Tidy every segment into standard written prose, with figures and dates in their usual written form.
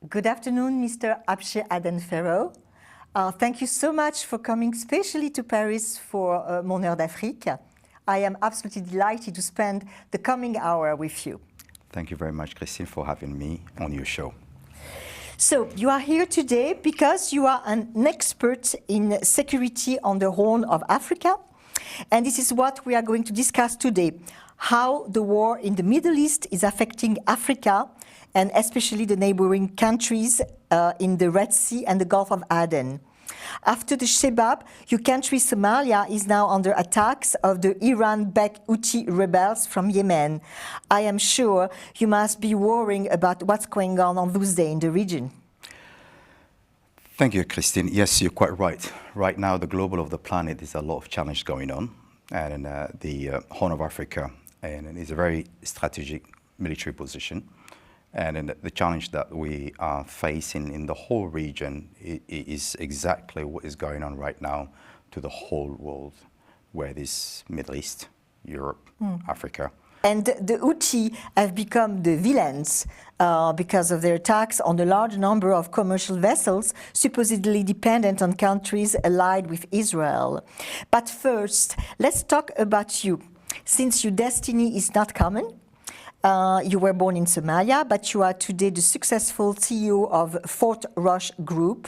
Good afternoon, Mr. Abshir Aden Ferro. Thank you so much for coming specially to Paris for Mon Heure d'Afrique. I am absolutely delighted to spend the coming hour with you. Thank you very much, Christine, for having me on your show. So, you are here today because you are an expert in security on the Horn of Africa. And this is what we are going to discuss today, how the war in the Middle East is affecting Africa, and especially the neighboring countries in the Red Sea and the Gulf of Aden. After the Shebab, your country Somalia is now under attacks of the Iran-backed Houthi rebels from Yemen. I am sure you must be worrying about what's going on those days in the region. Thank you, Christine. Yes, you're quite right. Right now, the global of the planet is a lot of challenge going on, and the Horn of Africa and is a very strategic military position. And the challenge that we are facing in the whole region is exactly what is going on right now to the whole world, where this Middle East, Europe, Africa. And the Houthi have become the villains because of their attacks on a large number of commercial vessels supposedly dependent on countries allied with Israel. But first, let's talk about you. Since your destiny is not common, you were born in Somalia, but you are today the successful CEO of Fort Roche Group,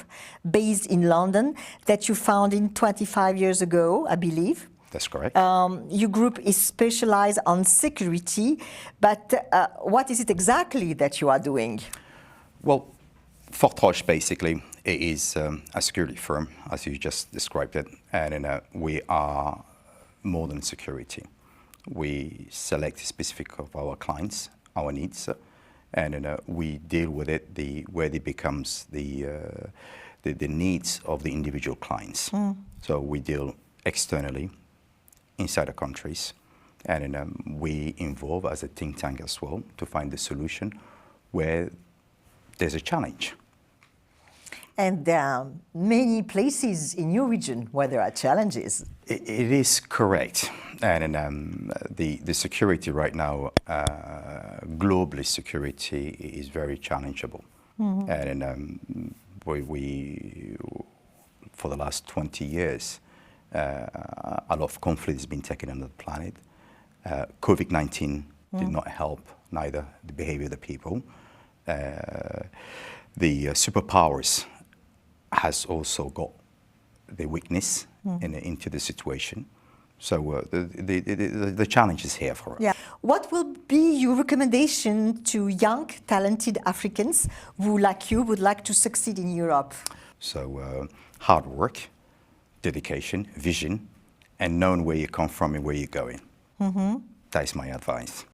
based in London, that you founded 25 years ago, I believe. That's correct. Your group is specialized on security, but what is it exactly that you are doing? Well, Fort Roche basically is a security firm, as you just described it, and we are more than security. We select specific of our clients, our needs, and we deal with it where it becomes the needs of the individual clients. So we deal externally, inside the countries, and we involve as a think tank as well to find the solution where there's a challenge. And there are many places in your region where there are challenges. It is correct. And the security right now, globally security is very challengeable. And we, for the last 20 years, a lot of conflict has been taken on the planet. COVID-19 did not help neither the behavior of the people. The superpowers has also got the weakness into the situation. So the challenge is here for us. Yeah. What will be your recommendation to young, talented Africans who, like you, would like to succeed in Europe? So hard work, dedication, vision, and knowing where you come from and where you're going. That is my advice.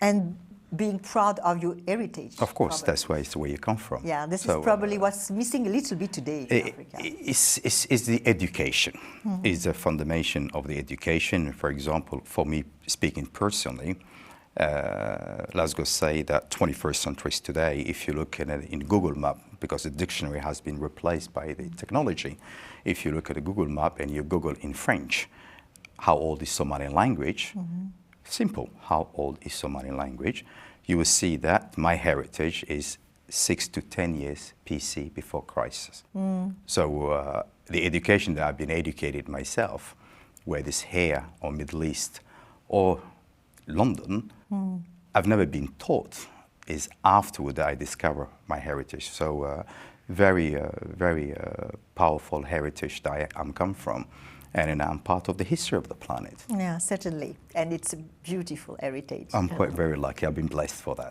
And being proud of your heritage. Of course, that's where you come from. Yeah, this is probably what's missing a little bit today in Africa. It's the education. It's the foundation of the education. For example, for me, speaking personally, let's go say that 21st centuries today, if you look at it in Google Map, because the dictionary has been replaced by the technology, if you look at a Google Map and you Google in French, how old is Somali language? Simple, how old is Somali language? You will see that my heritage is 6 to 10 years PC before Christ. So the education that I've been educated myself, whether it's here or Middle East or London, I've never been taught, is afterward that I discover my heritage. So very powerful heritage that I'm come from. And I'm part of the history of the planet. Yeah, certainly. And it's a beautiful heritage. I'm quite very lucky. I've been blessed for that.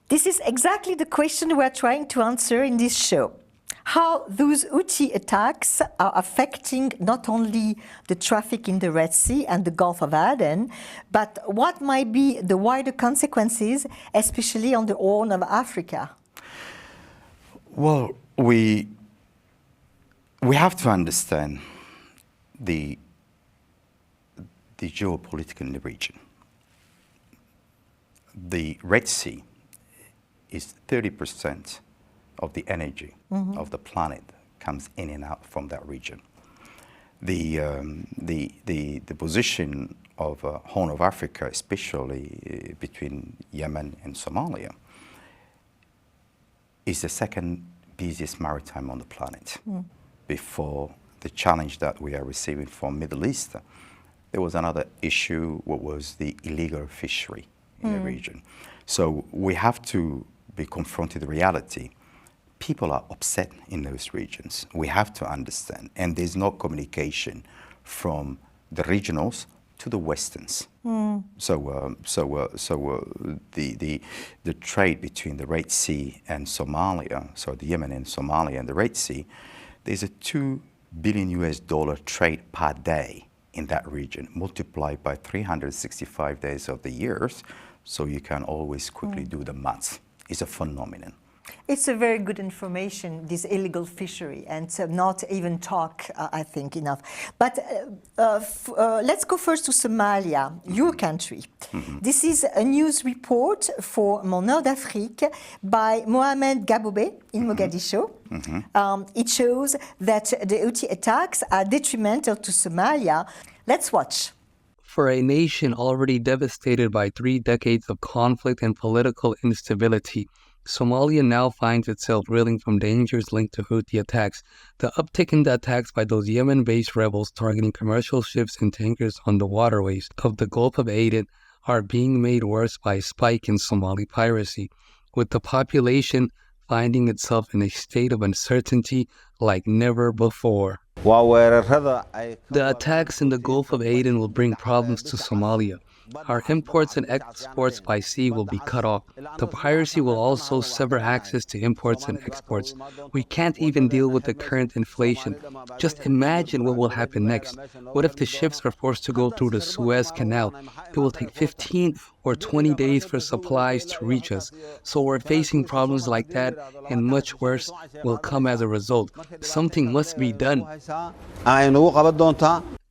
This is exactly the question we're trying to answer in this show. How those Houthi attacks are affecting not only the traffic in the Red Sea and the Gulf of Aden, but what might be the wider consequences, especially on the Horn of Africa. Well, we have to understand the geopolitical in the region. The Red Sea is 30% of the energy of the planet comes in and out from that region. the position of Horn of Africa, especially between Yemen and Somalia, is the second busiest maritime on the planet. Before the challenge that we are receiving from Middle East, there was another issue, what was the illegal fishery in the region. So we have to be confronted with reality. People are upset in those regions. We have to understand, and there's no communication from the regionals to the Westerns. The trade between the Red Sea and Somalia, so the Yemen and Somalia and the Red Sea, there's a $2 billion trade per day in that region, multiplied by 365 days of the year, so you can always quickly do the maths. It's a phenomenon. It's a very good information, this illegal fishery, and not even talk, I think, enough. But let's go first to Somalia, your country. This is a news report for Mon Heure d'Afrique by Mohamed Gaboube in Mogadishu. It shows that the Houthi attacks are detrimental to Somalia. Let's watch. For a nation already devastated by 3 decades of conflict and political instability, Somalia now finds itself reeling from dangers linked to Houthi attacks. The uptick in the attacks by those Yemen-based rebels targeting commercial ships and tankers on the waterways of the Gulf of Aden are being made worse by a spike in Somali piracy, with the population finding itself in a state of uncertainty like never before. The attacks in the Gulf of Aden will bring problems to Somalia. Our imports and exports by sea will be cut off. The piracy will also sever access to imports and exports. We can't even deal with the current inflation. Just imagine what will happen next. What if the ships are forced to go through the Suez Canal? It will take 15 or 20 days for supplies to reach us. So we're facing problems like that, and much worse will come as a result. Something must be done.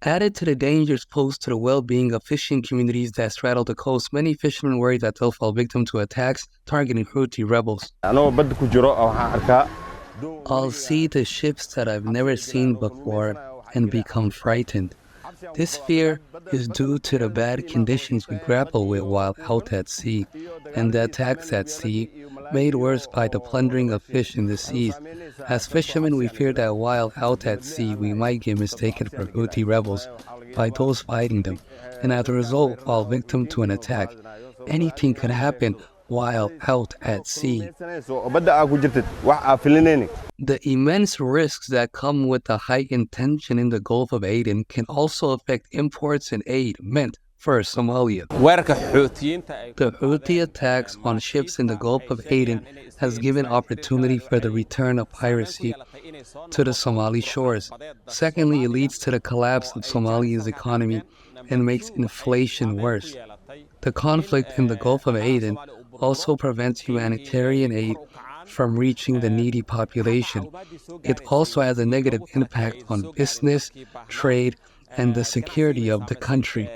Added to the dangers posed to the well-being of fishing communities that straddle the coast, many fishermen worry that they'll fall victim to attacks targeting Houthi rebels. I'll see the ships that I've never seen before and become frightened. This fear is due to the bad conditions we grapple with while out at sea, and the attacks at sea, made worse by the plundering of fish in the seas. As fishermen, we fear that while out at sea, we might get mistaken for Houthi rebels by those fighting them, and as a result, fall victim to an attack. Anything could happen while out at sea. The immense risks that come with the heightened tension in the Gulf of Aden can also affect imports and aid meant for Somalia. The Houthi attacks on ships in the Gulf of Aden has given opportunity for the return of piracy to the Somali shores. Secondly, it leads to the collapse of Somalia's economy and makes inflation worse. The conflict in the Gulf of Aden also prevents humanitarian aid from reaching the needy population. It also has a negative impact on business, trade, and the security of the country.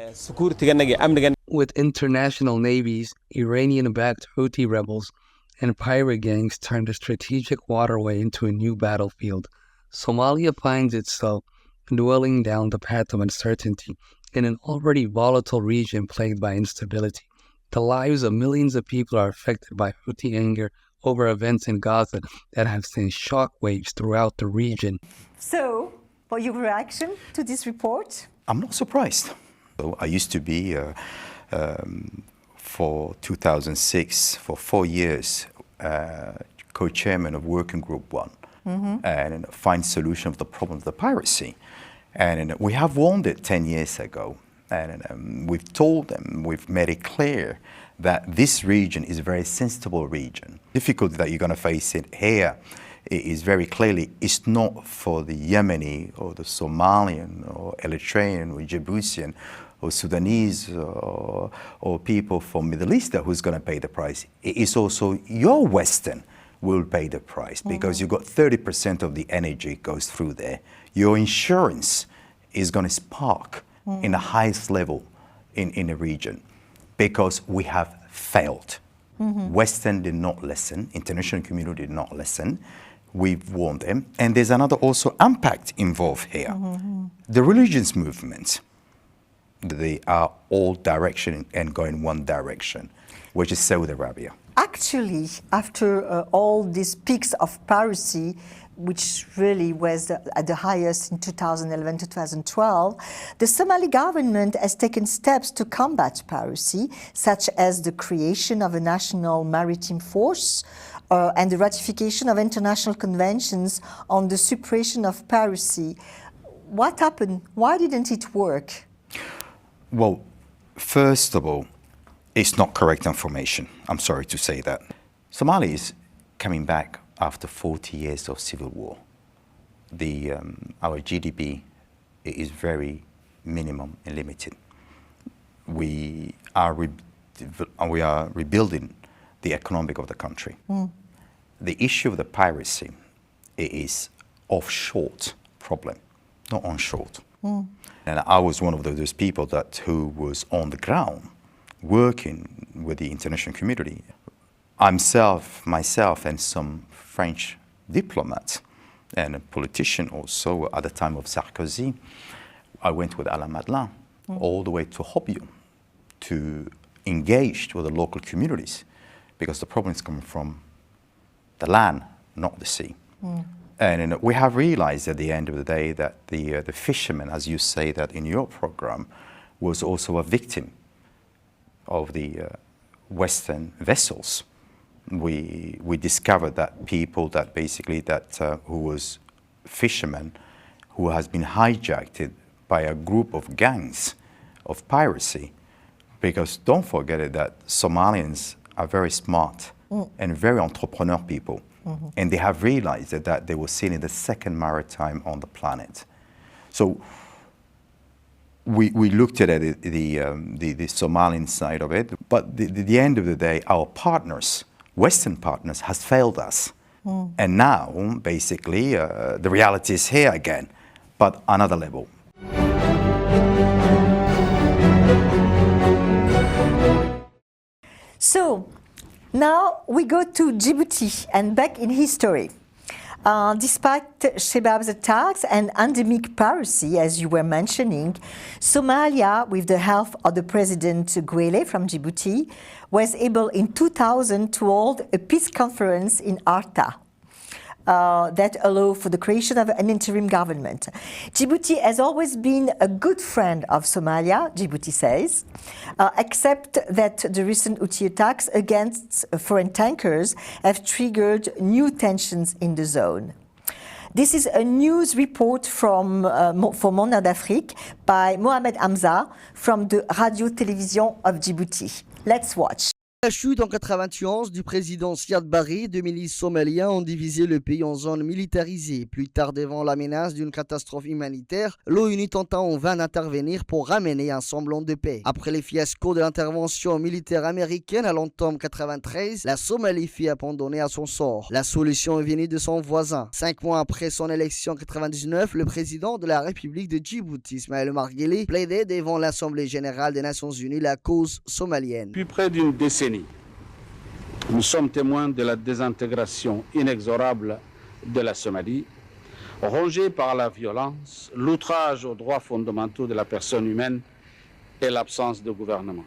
With international navies, Iranian-backed Houthi rebels, and pirate gangs turn the strategic waterway into a new battlefield, Somalia finds itself dwelling down the path of uncertainty in an already volatile region plagued by instability. The lives of millions of people are affected by Houthi anger over events in Gaza that have sent shockwaves throughout the region. So, for your reaction to this report? I'm not surprised. I used to be, for 2006, for 4 years, co-chairman of Working Group 1, and find solution of the problem of the piracy. And we have warned it 10 years ago. And we've told them, we've made it clear that this region is a very sensitive region. Difficulty that you're going to face it here is very clearly, it's not for the Yemeni or the Somalian or Eritrean or Djiboutian or Sudanese or people from Middle East who's going to pay the price. It is also your Western will pay the price because you've got 30% of the energy goes through there. Your insurance is going to spark in the highest level in the region because we have failed. Western did not listen, international community did not listen. we've warned them. And there's another also impact involved here. Mm-hmm. The religious movements, they are all direction and going one direction, which is Saudi Arabia. Actually, after all these peaks of piracy, which really was at the highest in 2011-2012, the Somali government has taken steps to combat piracy, such as the creation of a national maritime force and the ratification of international conventions on the suppression of piracy. What happened? Why didn't it work? Well, first of all, it's not correct information. I'm sorry to say that. Somalia is coming back after 40 years of civil war. Our GDP is very minimum and limited. We are rebuilding the economic of the country. Mm. The issue of the piracy is offshore problem, not onshore. Mm. And I was one of those people who was on the ground working with the international community. Myself and some French diplomats and a politician also at the time of Sarkozy, I went with Alain Madelin all the way to Hobyo to engage with the local communities because the problem is coming from the land, not the sea. Mm. And we have realized at the end of the day that the fishermen, as you say that in your program, was also a victim of the Western vessels. We discovered that people who was fishermen who has been hijacked by a group of gangs of piracy, because don't forget it that Somalians are very smart and very entrepreneur people, and they have realized that they were seen in the second maritime on the planet. So we looked at it, the Somalian side of it, but the end of the day, our partners, Western partners, has failed us. And now, basically, the reality is here again, but another level. So, now we go to Djibouti and back in history. Despite Shebab's attacks and endemic piracy, as you were mentioning, Somalia, with the help of the President Rigoulet from Djibouti, was able in 2000 to hold a peace conference in Arta that allowed for the creation of an interim government. Djibouti has always been a good friend of Somalia, Djibouti says, except that the recent Houthi attacks against foreign tankers have triggered new tensions in the zone. This is a news report for Mon Heure by Mohamed Hamza from the Radio-Télévision of Djibouti. Let's watch. La chute en 91 du président Siad Barre, deux milices somaliens ont divisé le pays en zones militarisées. Plus tard, devant la menace d'une catastrophe humanitaire, l'ONU tenta en vain d'intervenir pour ramener un semblant de paix. Après les fiascos de l'intervention militaire américaine à l'automne 93, la Somalie fut abandonnée à son sort. La solution est venue de son voisin. 5 mois après son élection en 99, le président de la République de Djibouti, Ismaël Omar Guelleh, plaidait devant l'Assemblée générale des Nations unies la cause somalienne. Depuis près d'une décennie, nous sommes témoins de la désintégration inexorable de la Somalie, rongée par la violence, l'outrage aux droits fondamentaux de la personne humaine et l'absence de gouvernement.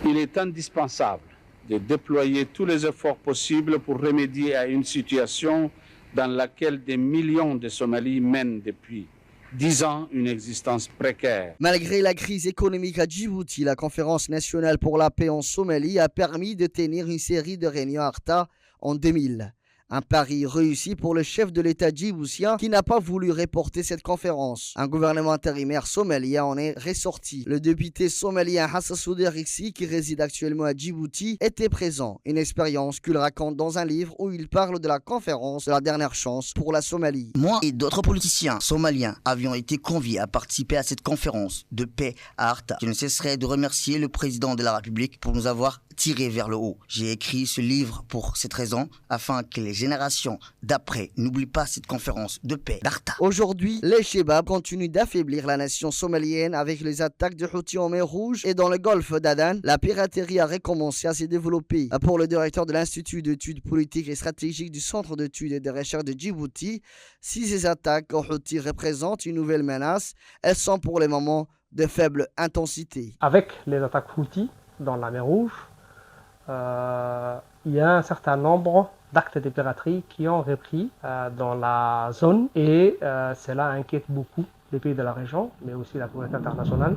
Il est indispensable de déployer tous les efforts possibles pour remédier à une situation dans laquelle des millions de Somalis mènent depuis 10 ans une existence précaire. Malgré la crise économique à Djibouti, la Conférence nationale pour la paix en Somalie a permis de tenir une série de réunions à Arta en 2000. Un pari réussi pour le chef de l'État djiboutien qui n'a pas voulu reporter cette conférence. Un gouvernement intérimaire somalien en est ressorti. Le député somalien Hassan Rixi, qui réside actuellement à Djibouti, était présent. Une expérience qu'il raconte dans un livre où il parle de la conférence de la dernière chance pour la Somalie. Moi et d'autres politiciens somaliens avions été conviés à participer à cette conférence de paix à Arta. Je ne cesserai de remercier le président de la République pour nous avoir tirer vers le haut. J'ai écrit ce livre pour cette raison, afin que les générations d'après n'oublient pas cette conférence de paix d'Arta. Aujourd'hui, les Shebabs continuent d'affaiblir la nation somalienne avec les attaques de Houthis en mer Rouge et dans le Golfe d'Aden. La piraterie a recommencé à se développer. Pour le directeur de l'Institut d'études politiques et stratégiques du Centre d'études et de recherche de Djibouti, si ces attaques aux Houthis représentent une nouvelle menace, elles sont pour le moment de faible intensité. Avec les attaques Houthis dans la mer Rouge, il y a un certain nombre d'actes de piraterie qui ont repris dans la zone et cela inquiète beaucoup les pays de la région, mais aussi la communauté internationale.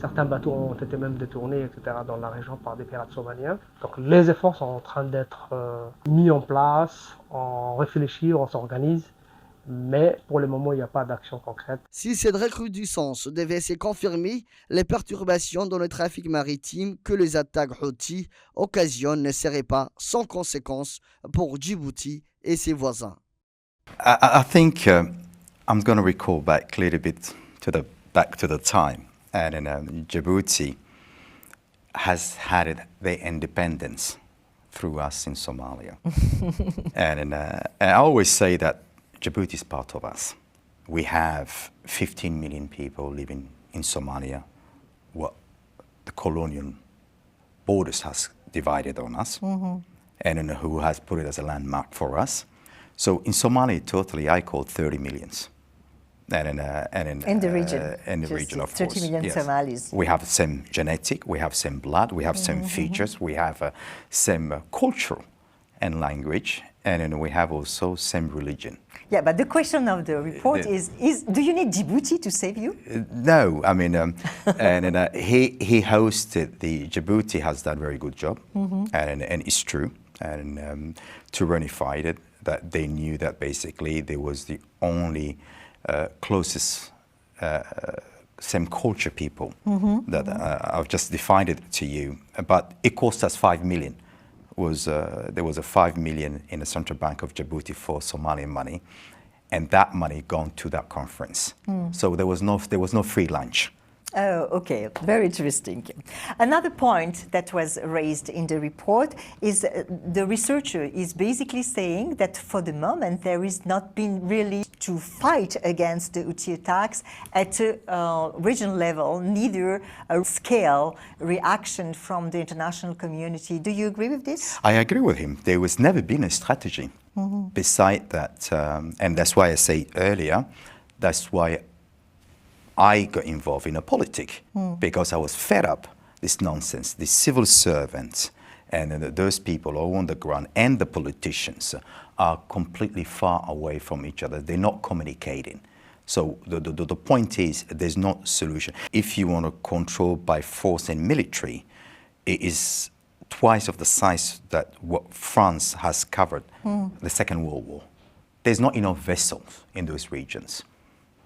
Certains bateaux ont été même détournés, etc., dans la région par des pirates somaliens. Donc les efforts sont en train d'être mis en place, on réfléchit, on s'organise, mais pour le moment, il n'y a pas d'action concrète. Si cette recrudescence devait se confirmer, les perturbations dans le trafic maritime que les attaques Houthis occasionnent ne seraient pas sans conséquences pour Djibouti et ses voisins. I think I'm going to recall back a little bit back to the time, and Djibouti has had their independence through us in Somalia, and I always say that Djibouti is part of us. We have 15 million people living in Somalia, what the colonial borders has divided on us, and who has put it as a landmark for us. So in Somalia, totally, I call 30 millions. And in the region. In the Just region, of 30 course. million Yes. Somalis. We have same genetic, we have same blood, we have same features, we have same culture and language, and we have also same religion. Yeah, but the question of the report is do you need Djibouti to save you? No, I mean, he hosted Djibouti has done a very good job, and it's true, and to unify it, that they knew that basically there was the only closest same culture people that I've just defined it to you, but it cost us 5 million. There was a 5 million in the Central Bank of Djibouti for Somalian money, and that money gone to that conference. So there was no free lunch. Oh, okay. Very interesting. Another point that was raised in the report is the researcher is basically saying that for the moment there is not been really to fight against the Houthi attacks at a regional level, neither a scale reaction from the international community. Do you agree with this? I agree with him. There was never been a strategy. Beside that, and that's why I said earlier, that's why I got involved in a politic, because I was fed up this nonsense, these civil servants and those people all on the ground and the politicians are completely far away from each other. They're not communicating. So the point is there's no solution. If you want to control by force and military, it is twice of the size that what France has covered the Second World War. There's not enough vessels in those regions.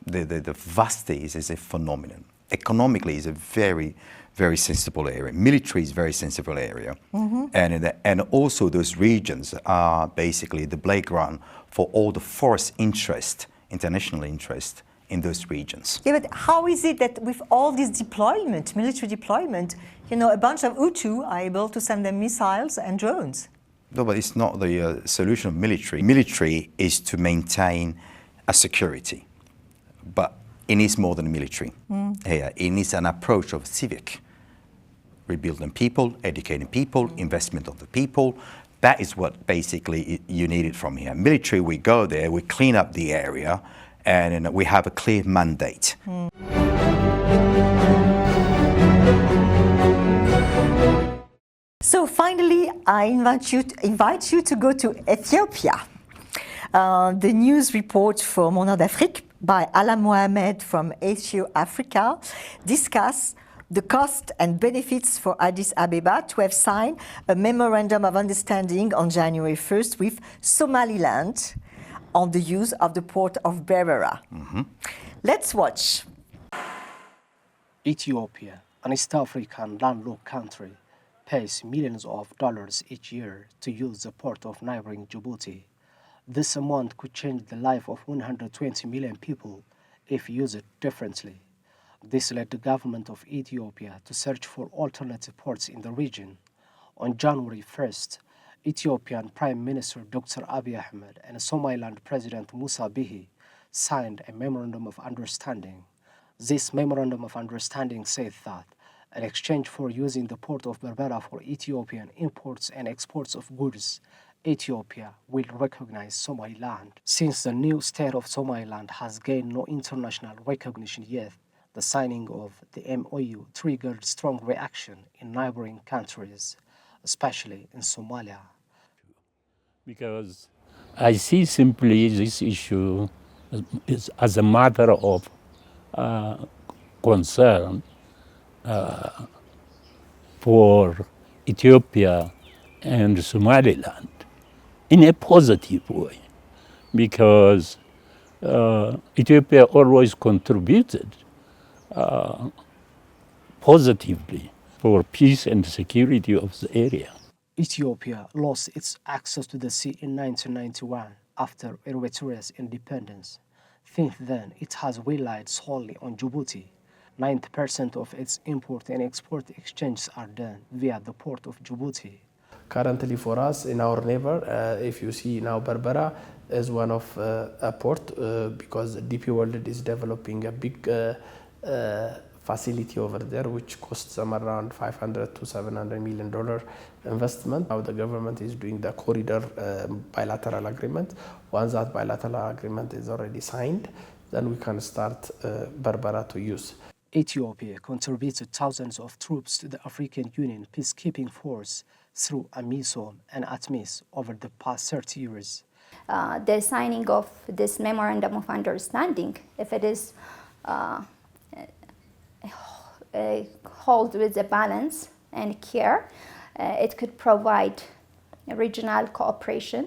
The vastity is a phenomenon. Economically, it's a very, very sensible area. Military is a very sensible area. And also those regions are basically the playground for all the forest interest, international interest in those regions. Yeah, but how is it that with all this deployment, military deployment, you know, a bunch of Hutu are able to send them missiles and drones? No, but it's not the solution of military. Military is to maintain a security. But it needs more than military. Here, it needs an approach of civic, rebuilding people, educating people, investment of the people. That is what basically you need it from here. Military, we go there, we clean up the area, and we have a clear mandate. So finally, I invite you to go to Ethiopia. The news report for Mon Heure d'Afrique by Alam Mohamed from Asia Africa discuss the cost and benefits for Addis Abeba to have signed a Memorandum of Understanding on January 1st with Somaliland on the use of the port of Berbera. Let's watch. Ethiopia, an East African landlocked country, pays millions of dollars each year to use the port of neighboring Djibouti. This amount could change the life of 120 million people if used differently. This led the government of Ethiopia to search for alternative ports in the region. On January 1st, Ethiopian Prime Minister Dr. Abiy Ahmed and Somaliland President Musa Bihi signed a Memorandum of Understanding. This Memorandum of Understanding said that in exchange for using the port of Berbera for Ethiopian imports and exports of goods, Ethiopia will recognize Somaliland. Since the new state of Somaliland has gained no international recognition yet, the signing of the MOU triggered strong reaction in neighboring countries, especially in Somalia. Because I see simply this issue as a matter of concern for Ethiopia and Somaliland in a positive way, because Ethiopia always contributed positively for peace and security of the area. Ethiopia lost its access to the sea in 1991 after Eritrea's independence. Since then, it has relied solely on Djibouti. 90% of its import and export exchanges are done via the port of Djibouti. Currently for us in our neighbor, if you see now Berbera is one of a port because DP World is developing a big facility over there which costs them around $500 to $700 million investment. Now the government is doing the corridor bilateral agreement. Once that bilateral agreement is already signed, then we can start Berbera to use. Ethiopia contributed thousands of troops to the African Union peacekeeping force through AMISOM and ATMIS over the past 30 years. The signing of this Memorandum of Understanding, if it is held with a balance and care, it could provide regional cooperation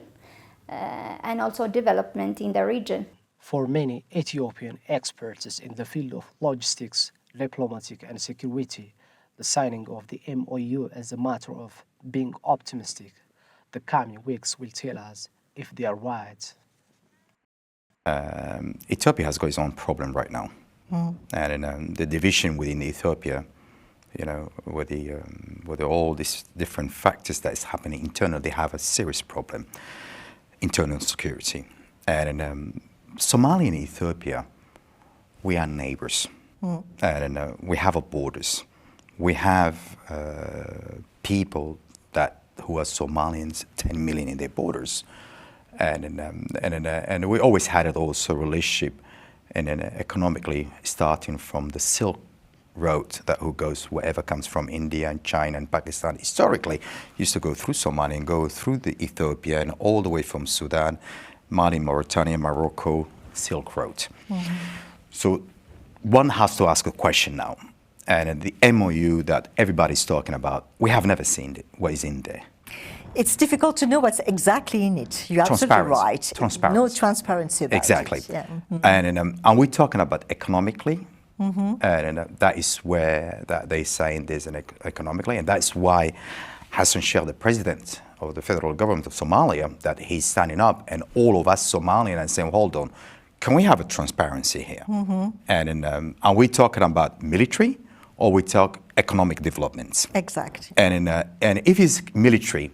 and also development in the region. For many Ethiopian experts in the field of logistics, diplomatic and security, the signing of the MOU is a matter of being optimistic. The coming weeks will tell us if they are right. Ethiopia has got its own problem right now. And the division within Ethiopia, with all these different factors that is happening internally, they have a serious problem, internal security. And Somalia and Ethiopia, we are neighbors. And we have our borders. We have people who are Somalians, 10 million in their borders. And we always had it also relationship and then economically starting from the Silk Road that who goes wherever comes from India and China and Pakistan historically used to go through Somalia and go through the Ethiopia and all the way from Sudan, Mali, Mauritania, Morocco, Silk Road. So one has to ask a question now, and the MOU that everybody's talking about, we have never seen it. What is in there? It's difficult to know what's exactly in it. You're absolutely right. No transparency about exactly. it. Yeah. And we're talking about economically, and that is where that they're saying there's an economically, and that's why Hassan Sheikh, the president of the federal government of Somalia, that he's standing up, and all of us Somalians and saying, hold on, can we have a transparency here? And are we talking about military, or we talk economic developments? Exactly. And if it's military,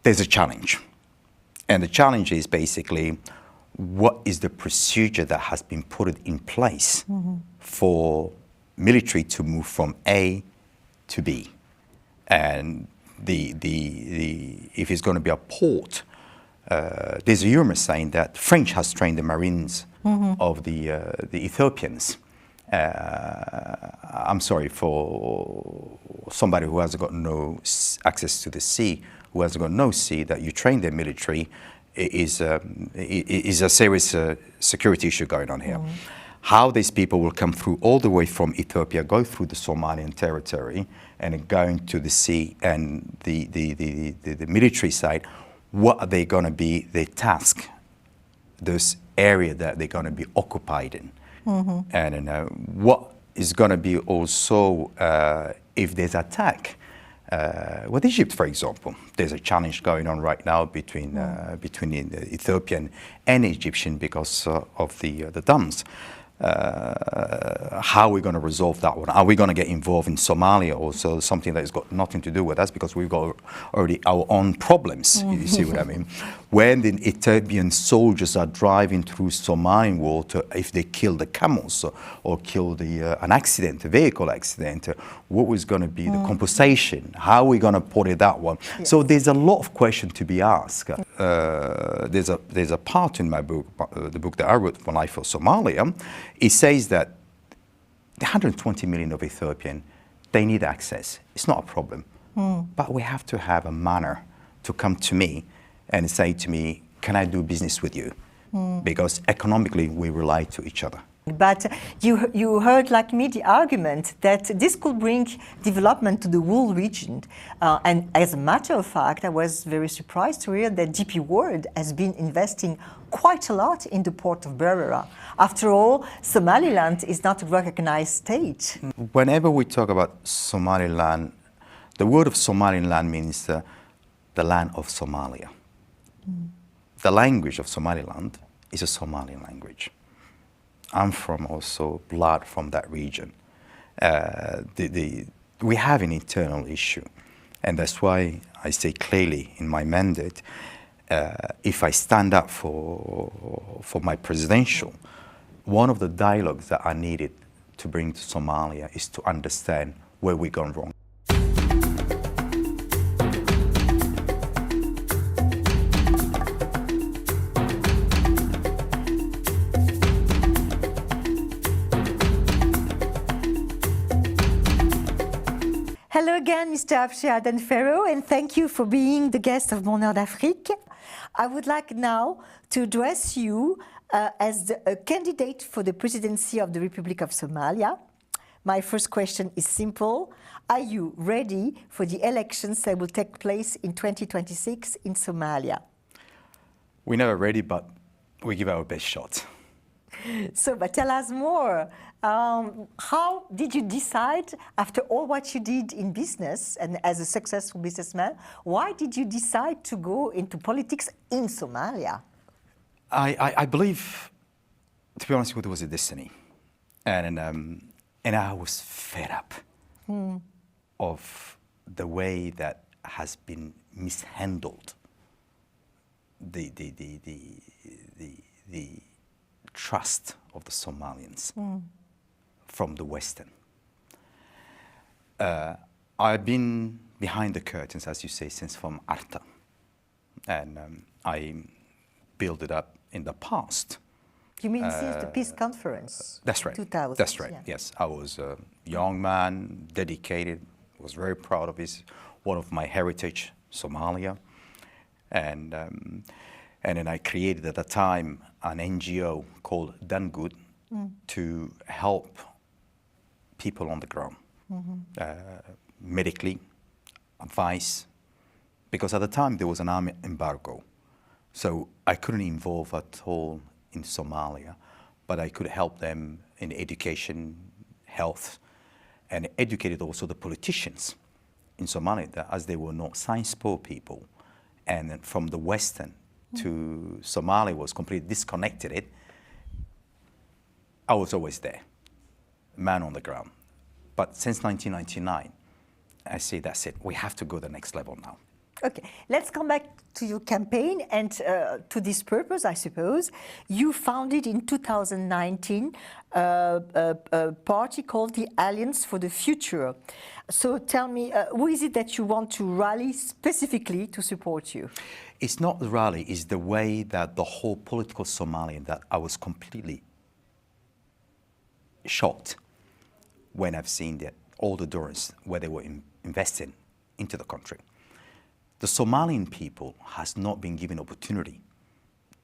there's a challenge. And the challenge is basically, what is the procedure that has been put in place for military to move from A to B? And if it's going to be a port, there's a rumor saying that French has trained the Marines of the Ethiopians. I'm sorry, for somebody who has got no access to the sea, who has got no sea, that you train their military is a serious security issue going on here. How these people will come through all the way from Ethiopia, go through the Somalian territory, and going to the sea and the military side, what are they going to be their task, this area that they're going to be occupied in? And what is going to be also if there's attack with Egypt, for example. There's a challenge going on right now between the Ethiopian and Egyptian because of the dams. how are we going to resolve that one? Are we going to get involved in Somalia also, something that has got nothing to do with us because we've got already our own problems, you see what I mean? When the Ethiopian soldiers are driving through Somalian water, if they kill the camels or kill an accident, a vehicle accident, what was going to be the compensation? How are we going to put it that one? Yes. So there's a lot of questions to be asked. There's a part in my book, the book that I wrote for Life for Somalia. It says that the 120 million of Ethiopian, they need access. It's not a problem. But we have to have a manner to come to me and say to me, can I do business with you? Because economically, we rely to each other. But you heard, like me, the argument that this could bring development to the whole region. And as a matter of fact, I was very surprised to hear that DP World has been investing quite a lot in the port of Berbera. After all, Somaliland is not a recognized state. Whenever we talk about Somaliland, the word of Somaliland means the land of Somalia. The language of Somaliland is a Somali language. I'm from also blood from that region. We have an internal issue, and that's why I say clearly in my mandate, if I stand up for my presidential, one of the dialogues that I needed to bring to Somalia is to understand where we've gone wrong. Hello again, Mr. Abshir Aden Ferro, and thank you for being the guest of Mon Heure d'Afrique. I would like now to address you as a candidate for the presidency of the Republic of Somalia. My first question is simple. Are you ready for the elections that will take place in 2026 in Somalia? We're never ready, but we give our best shot. So, but tell us more. How did you decide, after all what you did in business and as a successful businessman, why did you decide to go into politics in Somalia? I believe, to be honest with you, it was a destiny. And I was fed up of the way that has been mishandled the trust of the Somalians from the Western. I've been behind the curtains, as you say, since from Arta. And I built it up in the past. You mean since the peace conference? That's right. 2000. That's right, yeah. yes. I was a young man, dedicated, was very proud of one of my heritage, Somalia. And then I created at the time an NGO called Done Good to help people on the ground, medically, advice, because at the time there was an army embargo. So I couldn't involve at all in Somalia, but I could help them in education, health, and educated also the politicians in Somalia, as they were not science-poor people. And from the Western to Somalia was completely disconnected. I was always there, man on the ground. But since 1999, I say that's it. We have to go to the next level now. Okay, let's come back to your campaign and to this purpose, I suppose. You founded in 2019 a party called the Alliance for the Future. So tell me, who is it that you want to rally specifically to support you? It's not the rally, it's the way that the whole political Somalian, that I was completely shocked when I've seen that all the dollars where they were investing into the country. The Somalian people has not been given opportunity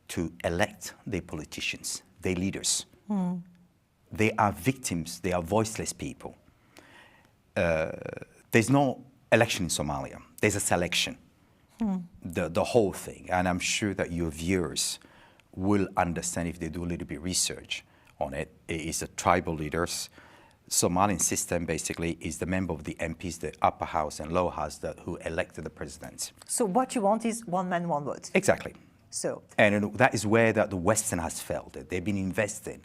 to elect their politicians, their leaders. They are victims, they are voiceless people. There's no election in Somalia, there's a selection. The whole thing, and I'm sure that your viewers will understand if they do a little bit research on it. It is the tribal leaders. Somalian system basically is the member of the MPs, the upper house and lower house, who elected the president. So what you want is one man, one vote. Exactly. So. And that is where that the Western has failed. They've been investing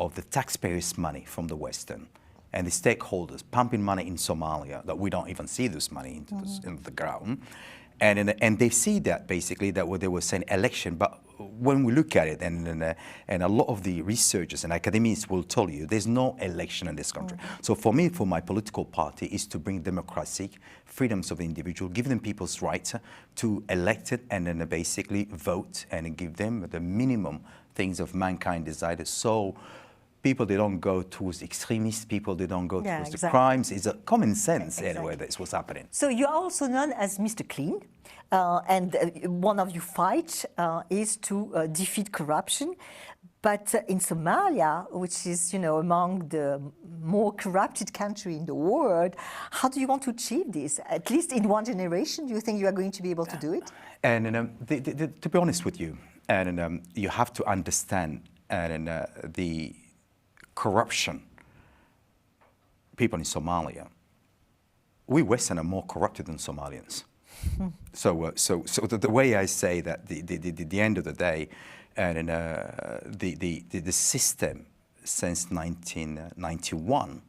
of the taxpayers' money from the Western and the stakeholders pumping money in Somalia that we don't even see this money into the ground. And they see that basically that what they were saying election, but when we look at it, and a lot of the researchers and academics will tell you there's no election in this country. So for me, for my political party, is to bring democracy, freedoms of the individual, give them people's rights to elect it and then basically vote and give them the minimum things of mankind decided. So people, they don't go towards extremists, people, they don't go towards the crimes. It's a common sense anyway, that's what's happening. So you're also known as Mr. Clean, and one of your fights is to defeat corruption. But in Somalia, which is, among the more corrupted country in the world, how do you want to achieve this? At least in one generation, do you think you are going to be able to do it? And to be honest with you, and you have to understand the corruption, people in Somalia, we Western are more corrupted than Somalians. So the way I say that, the end of the day, and the system since 1991,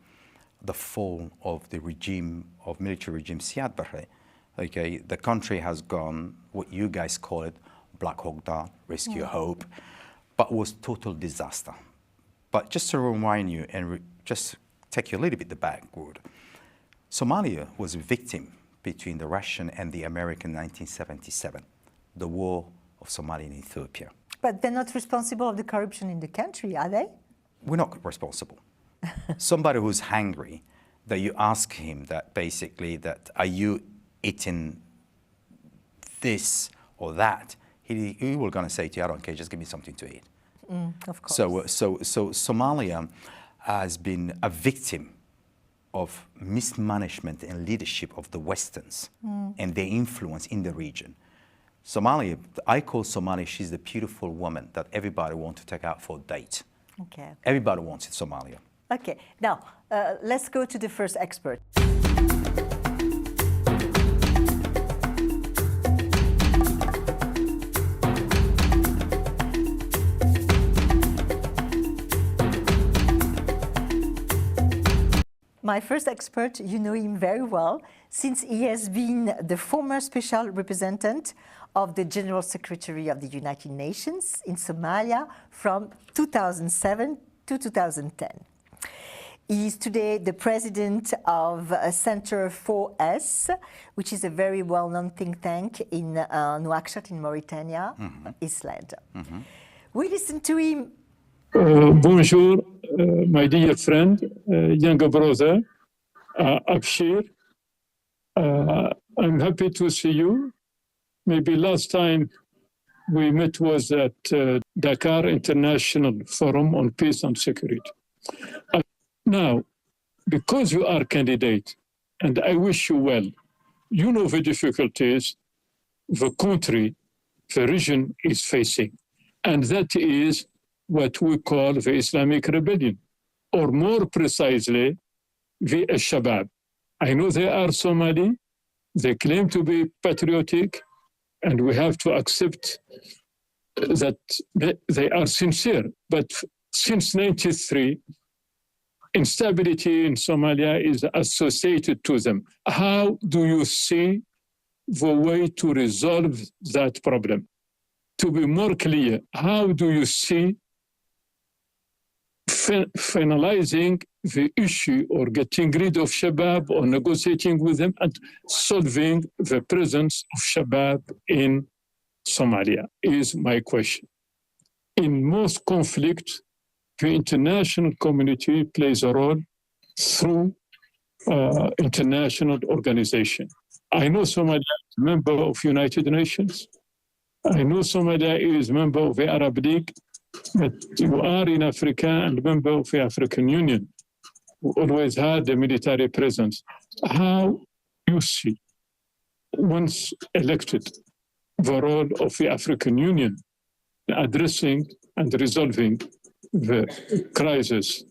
the fall of the regime, of military regime Siad Barre, okay, the country has gone, what you guys call it, Black Hawk Down, Rescue Hope, but was total disaster. But just to remind you and just take you a little bit the backward, Somalia was a victim between the Russian and the American 1977, the war of Somalia and Ethiopia. But they're not responsible of the corruption in the country, are they? We're not responsible. Somebody who's hungry, that you ask him that basically that, are you eating this or that? He will gonna say to you, I don't care, just give me something to eat. Of course. So Somalia has been a victim of mismanagement and leadership of the Westerns and their influence in the region. Somalia, I call Somalia, she's the beautiful woman that everybody wants to take out for a date. Okay. Everybody wants it, Somalia. Okay, now let's go to the first expert. My first expert, you know him very well, since he has been the former special representative of the General Secretary of the United Nations in Somalia from 2007 to 2010. He is today the president of Center 4S, which is a very well-known think tank in Nouakchott in Mauritania, Island. We listened to him. Bonjour, my dear friend, younger brother, Abshir. I'm happy to see you. Maybe last time we met was at Dakar International Forum on Peace and Security. Now, because you are candidate, and I wish you well, you know the difficulties the country, the region is facing, and that is what we call the Islamic rebellion, or more precisely, the Al-Shabaab. I know they are Somali, they claim to be patriotic, and we have to accept that they are sincere. But since 1993, instability in Somalia is associated to them. How do you see the way to resolve that problem? To be more clear, how do you see finalizing the issue or getting rid of Shabaab or negotiating with them and solving the presence of Shabaab in Somalia is my question. In most conflicts, the international community plays a role through international organization. I know Somalia is a member of United Nations. I know Somalia is a member of the Arab League, but you are in Africa and member of the African Union, who always had a military presence. How you see, once elected, the role of the African Union in addressing and resolving the crisis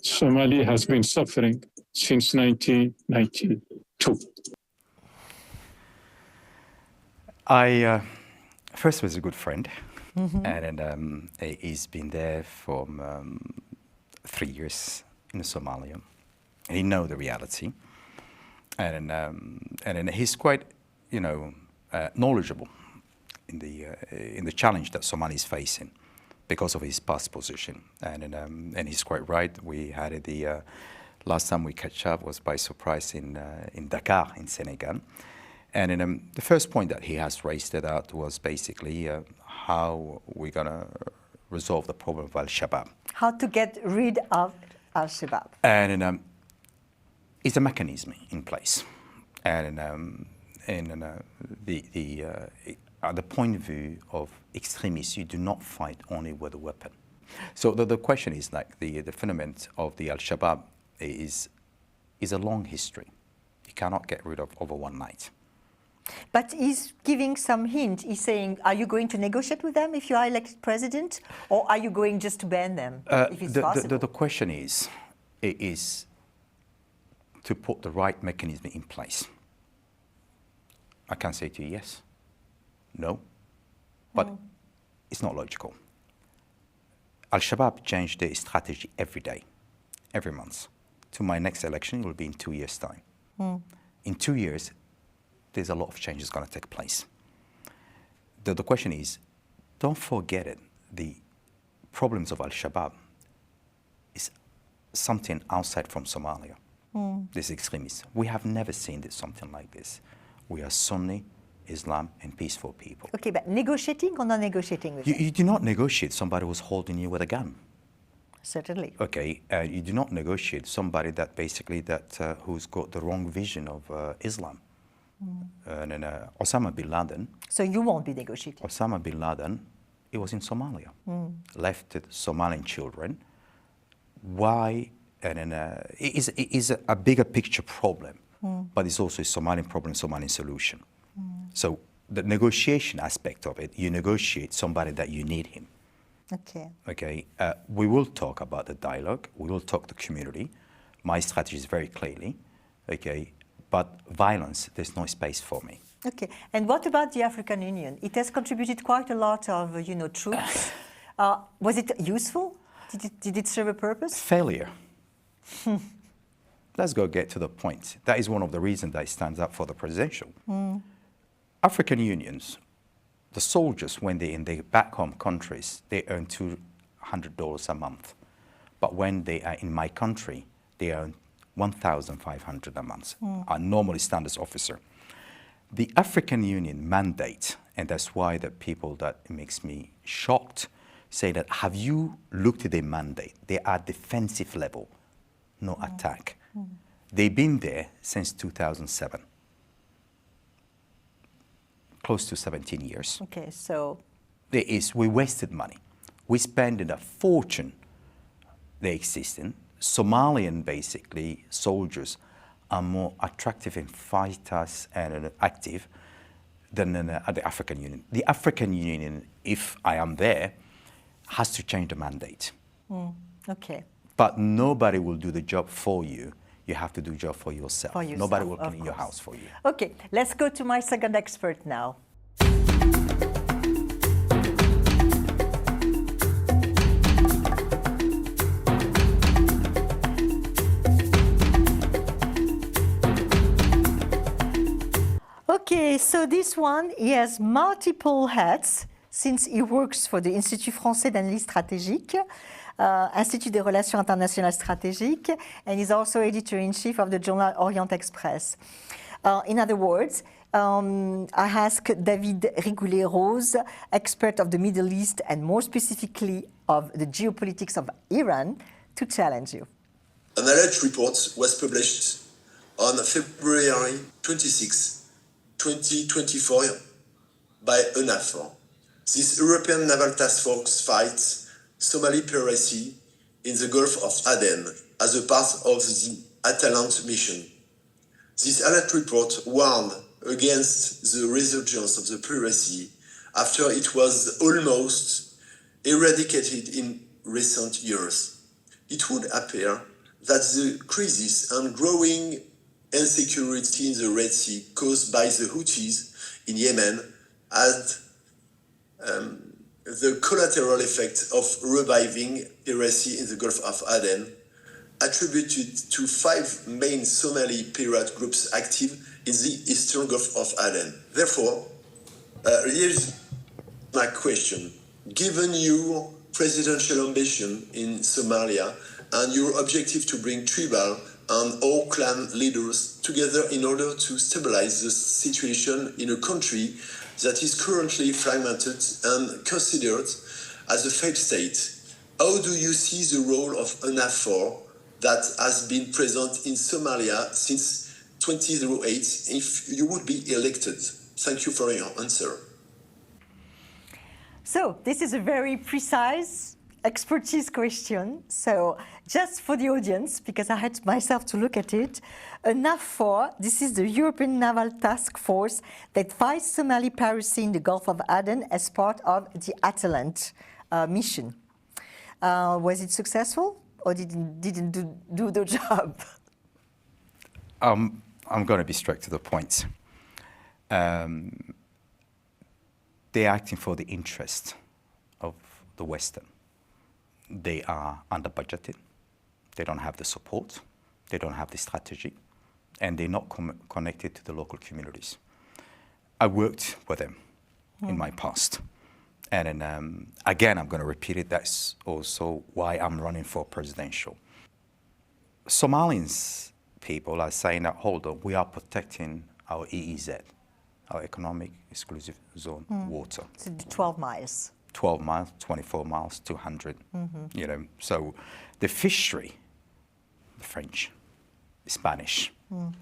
Somalia has been suffering since 1992? First was a good friend, and he's been there from 3 years in Somalia. He knows the reality, and he's quite, knowledgeable in the challenge that Somalia is facing because of his past position. And he's quite right. We had the last time we catch up was by surprise in Dakar in Senegal. And the first point that he has raised out was basically how we're going to resolve the problem of Al-Shabaab. How to get rid of Al-Shabaab. And it's a mechanism in place. And at the point of view of extremists, you do not fight only with a weapon. So the question is like the phenomenon of the Al-Shabaab is a long history. You cannot get rid of over one night. But he's giving some hint. He's saying, are you going to negotiate with them if you are elected president? Or are you going just to ban them, if it's possible? The question is to put the right mechanism in place. I can say to you, yes, no, but it's not logical. Al-Shabaab changed their strategy every day, every month. To my next election, it will be in 2 years' time. In 2 years, there's a lot of changes going to take place. The question is, don't forget it. The problems of Al-Shabaab is something outside from Somalia. This extremists. We have never seen something like this. We are Sunni, Islam, and peaceful people. Okay, but negotiating or not negotiating with them? You do not negotiate somebody who's holding you with a gun. Certainly. Okay, you do not negotiate somebody that basically who's got the wrong vision of Islam. And then Osama bin Laden. So you won't be negotiating? Osama bin Laden, he was in Somalia, left Somalian children. Why? And then it is a bigger picture problem, but it's also a Somalian problem, Somalian solution. So the negotiation aspect of it, you negotiate somebody that you need him. Okay. Okay. We will talk about the dialogue. We will talk to the community. My strategy is very clearly, okay. But violence, there's no space for me. Okay. And what about the African Union? It has contributed quite a lot of, troops. Was it useful? Did it serve a purpose? Failure. Let's get to the point. That is one of the reasons that it stands up for the presidential. African unions, the soldiers, when they're in their back home countries, they earn $200 a month. But when they are in my country, they earn $1,500 a month, a normally standards officer. The African Union mandate, and that's why the people that makes me shocked, say that, have you looked at their mandate? They are defensive level, no attack. They've been there since 2007. Close to 17 years. Okay, so... We wasted money. We spent a fortune they existing. Somalian, basically, soldiers are more attractive and fighters and active than the African Union. The African Union, if I am there, has to change the mandate. Okay. But nobody will do the job for you. You have to do the job for yourself. For yourself, nobody will clean your house for you. Okay, let's go to my second expert now. Okay, so this one, he has multiple hats since he works for the Institut Français d'Analyse Stratégique, Institut des Relations Internationales Stratégiques, and he's also editor-in-chief of the journal Orient Express. In other words, I asked David Rigoulet-Roze, expert of the Middle East and more specifically of the geopolitics of Iran, to challenge you. An alert report was published on February 26, 2024 by EUNAVFOR. This European Naval Task Force fights Somali piracy in the Gulf of Aden as a part of the Atalanta mission. This alert report warned against the resurgence of the piracy after it was almost eradicated in recent years. It would appear that the crisis and growing insecurity in the Red Sea caused by the Houthis in Yemen had the collateral effect of reviving piracy in the Gulf of Aden, attributed to 5 main Somali pirate groups active in the eastern Gulf of Aden. Therefore, here's my question. Given your presidential ambition in Somalia and your objective to bring tribal and all clan leaders together in order to stabilize the situation in a country that is currently fragmented and considered as a failed state, how do you see the role of UNAFOR that has been present in Somalia since 2008 if you would be elected? Thank you for your answer. So this is a very precise expertise question. So just for the audience, because I had myself to look at it, UNAFOR, this is the European Naval Task Force that fights Somali piracy in the Gulf of Aden as part of the Atalanta mission. Was it successful or didn't do the job? I'm going to be straight to the point. They're acting for the interest of the Western. They are under budgeted. They don't have the support. They don't have the strategy. And they're not connected to the local communities. I worked with them in my past. And then, again, I'm going to repeat it. That's also why I'm running for presidential. Somalians people are saying that, hold on, we are protecting our EEZ, our economic exclusive zone water. So 12 miles. 12 miles, 24 miles, 200, you know. So the fishery, the French, the Spanish,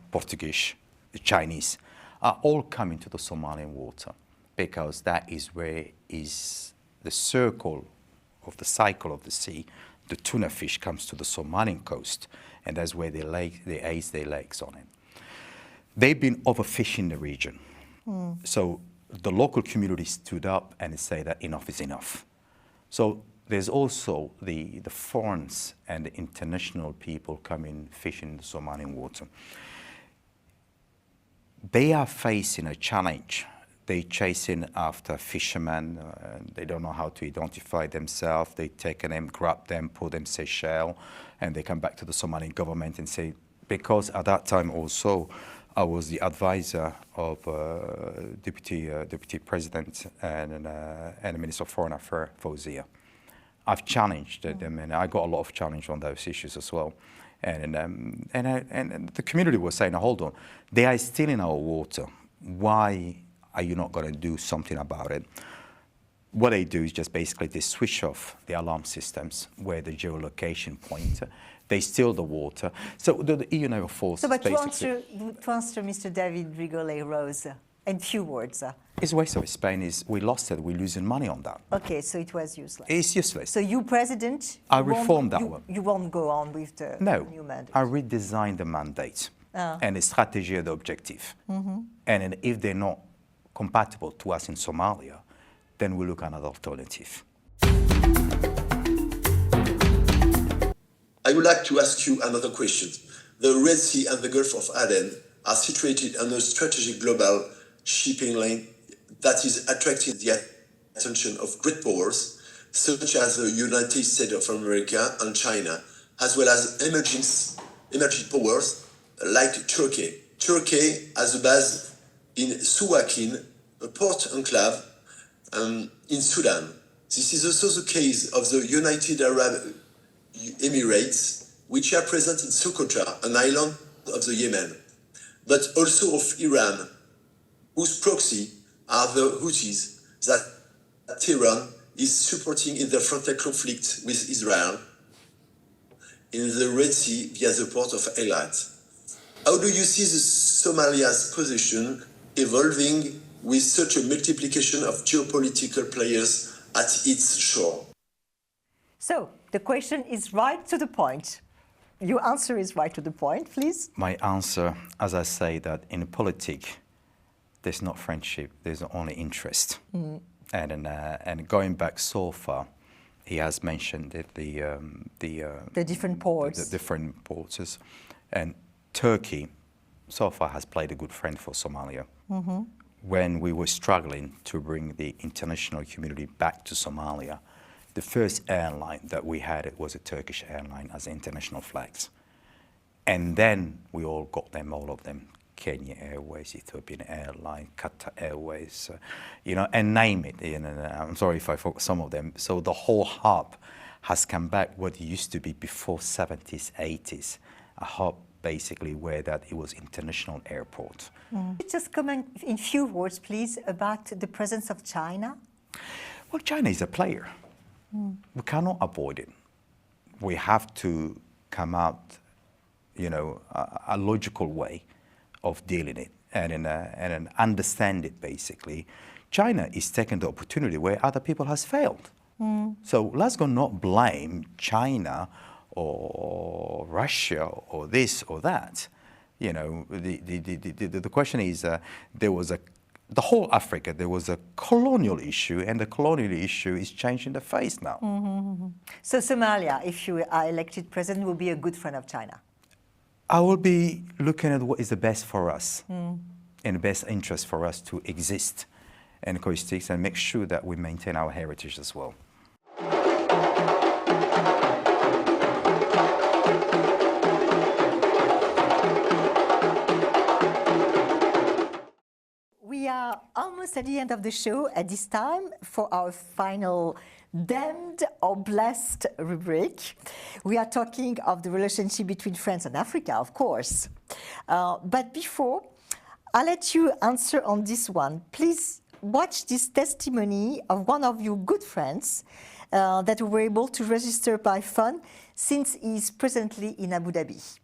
Portuguese, the Chinese, are all coming to the Somalian water because that is where is the circle of the cycle of the sea. The tuna fish comes to the Somalian coast, and that's where they ace their legs on it. They've been overfishing the region. So the local community stood up and say that enough is enough. So there's also the foreigners and the international people coming fishing the Somalian water. They are facing a challenge. They're chasing after fishermen. They don't know how to identify themselves. They take them, grab them, put them Seychelles, and they come back to the Somalian government and say, because at that time also, I was the advisor of Deputy President and the Minister of Foreign Affairs, Fawzia. I've challenged them, and I got a lot of challenge on those issues as well. And the community was saying, hold on, they are still in our water. Why are you not going to do something about it? What they do is just basically they switch off the alarm systems where the geolocation point. They steal the water. So the EU naval force. So, but to answer Mr. David Rigoulet-Roze in few words. It's waste of Spain. We lost it. We're losing money on that. Okay, so it was useless. It's useless. So you, President, I reformed that one. You won't go on with the new mandate. I redesigned the mandate and the strategy and the objective. And if they're not compatible to us in Somalia, then we look at another alternative. I would like to ask you another question. The Red Sea and the Gulf of Aden are situated on a strategic global shipping lane that is attracting the attention of great powers, such as the United States of America and China, as well as emerging powers like Turkey. Turkey has a base in Suakin, a port enclave in Sudan. This is also the case of the United Arab Emirates, which are present in Socotra, an island of the Yemen, but also of Iran, whose proxy are the Houthis that Tehran is supporting in the frontal conflict with Israel in the Red Sea via the port of Eilat. How do you see the Somalia's position evolving with such a multiplication of geopolitical players at its shore? So, the question is right to the point. Your answer is right to the point, please. My answer, as I say, that in politics, there's not friendship, there's only interest. And going back so far, he has mentioned the different ports. The different ports. And Turkey, so far, has played a good friend for Somalia. when we were struggling to bring the international community back to Somalia, the first airline that we had, it was a Turkish airline as international flags. And then we all got them, all of them, Kenya Airways, Ethiopian Airlines, Qatar Airways, you know, and name it. You know, I'm sorry if I forgot some of them. So the whole hub has come back what it used to be before 70s, 80s, a hub basically where that it was international airport. Just comment in few words, please, about the presence of China. Well, China is a player. We cannot avoid it. We have to come out, you know, a logical way of dealing it and understand it basically. China is taking the opportunity where other people has failed. So let's go not blame China or Russia or this or that. You know, the question is there was the whole Africa, there was a colonial issue, and the colonial issue is changing the face now. So Somalia, if you are elected president, will be a good friend of China? I will be looking at what is the best for us and the best interest for us to exist and coexist and make sure that we maintain our heritage as well. We are almost at the end of the show at this time for our final damned or blessed rubric. We are talking of the relationship between France and Africa, of course. But before, I'll let you answer on this one. Please watch this testimony of one of your good friends that were able to register by phone since he's presently in Abu Dhabi.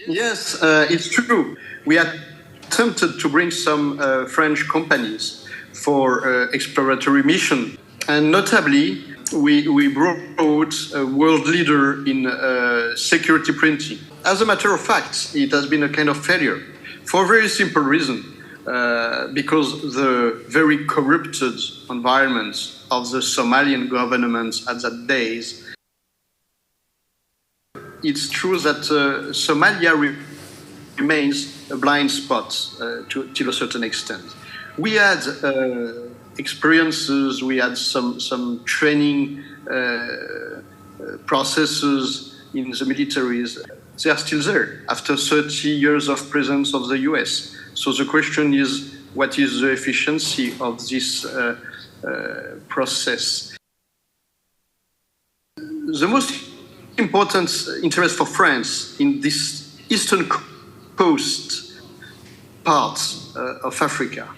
Yes, it's true. We attempted to bring some French companies for exploratory mission. And notably, we brought a world leader in security printing. As a matter of fact, it has been a kind of failure for a very simple reason, because the very corrupted environment of the Somalian government at that days. It's true that Somalia remains a blind spot to a certain extent. We had experiences, we had some training processes in the militaries. They are still there after 30 years of presence of the US. So the question is, what is the efficiency of this process? The most important interest for France in this eastern coast part of Africa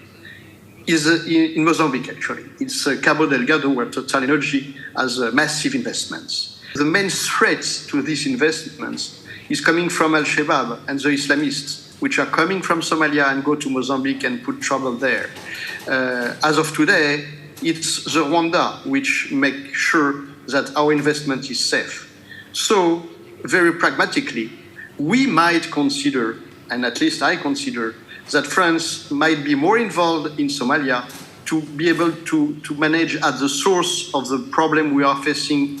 is in Mozambique, actually. It's Cabo Delgado, where Total Energy has massive investments. The main threat to these investments is coming from Al-Shabaab and the Islamists, which are coming from Somalia and go to Mozambique and put trouble there. As of today, it's the Rwanda which make sure that our investment is safe. So, very pragmatically, we might consider, and at least I consider, that France might be more involved in Somalia to be able to manage at the source of the problem we are facing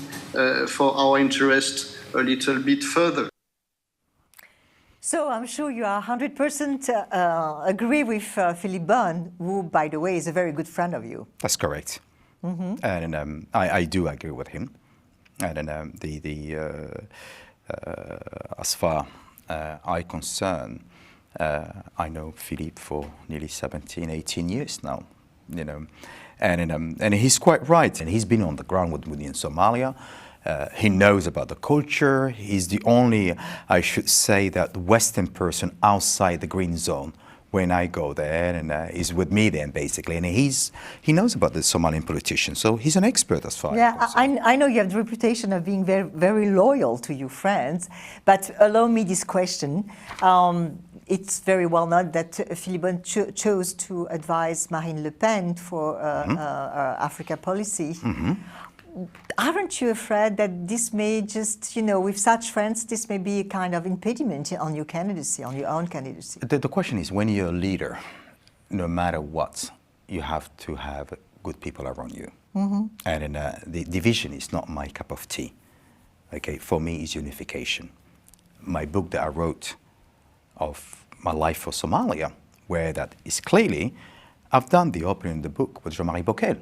for our interest a little bit further. So I'm sure you are 100% agree with Philippe BOHN, who, by the way, is a very good friend of you. That's correct. And I do agree with him. And as far I'm concerned, I know Philippe for nearly 17, 18 years now, you know, and he's quite right. And he's been on the ground with me in Somalia. He knows about the culture. He's the only, I should say, that Western person outside the green zone when I go there, and he's with me then basically, and he knows about the Somalian politicians, so he's an expert as far. Yeah, I know you have the reputation of being very, very loyal to your friends, but allow me this question. It's very well known that Philippe chose to advise Marine Le Pen for Africa policy. Aren't you afraid that this may just, you know, with such friends, this may be a kind of impediment on your candidacy, on your own candidacy? The question is, when you're a leader, no matter what, you have to have good people around you. And the division is not my cup of tea. Okay, for me, it's unification. My book that I wrote of my life for Somalia, where that is clearly, I've done the opening of the book with Jean-Marie Bockel,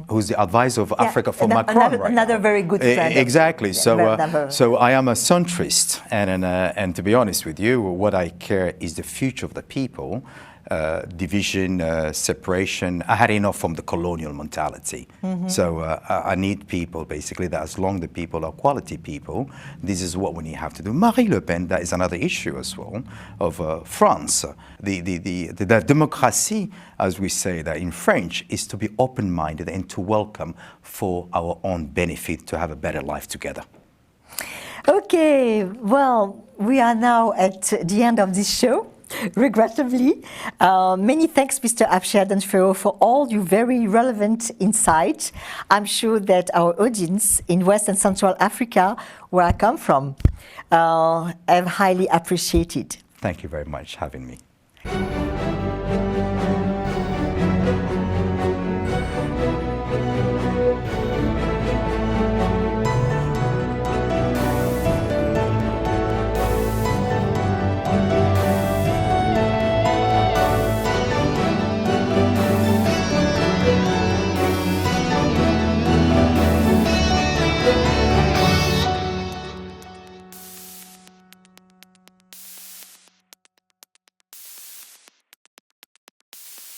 who's the advisor of Africa for Macron another very good friend. Exactly. So I am a centrist, and to be honest with you, what I care is the future of the people. Division, separation. I had enough from the colonial mentality. So I need people, basically, that as long the people are quality people, this is what we have to do. Marine Le Pen, that is another issue as well, of France. The democracy, as we say that in French, is to be open-minded and to welcome for our own benefit to have a better life together. Okay, well, we are now at the end of this show. Regrettably. Many thanks, Mr. Abshir Aden Ferro, for all your very relevant insights. I'm sure that our audience in West and Central Africa, where I come from, have highly appreciated. Thank you very much for having me.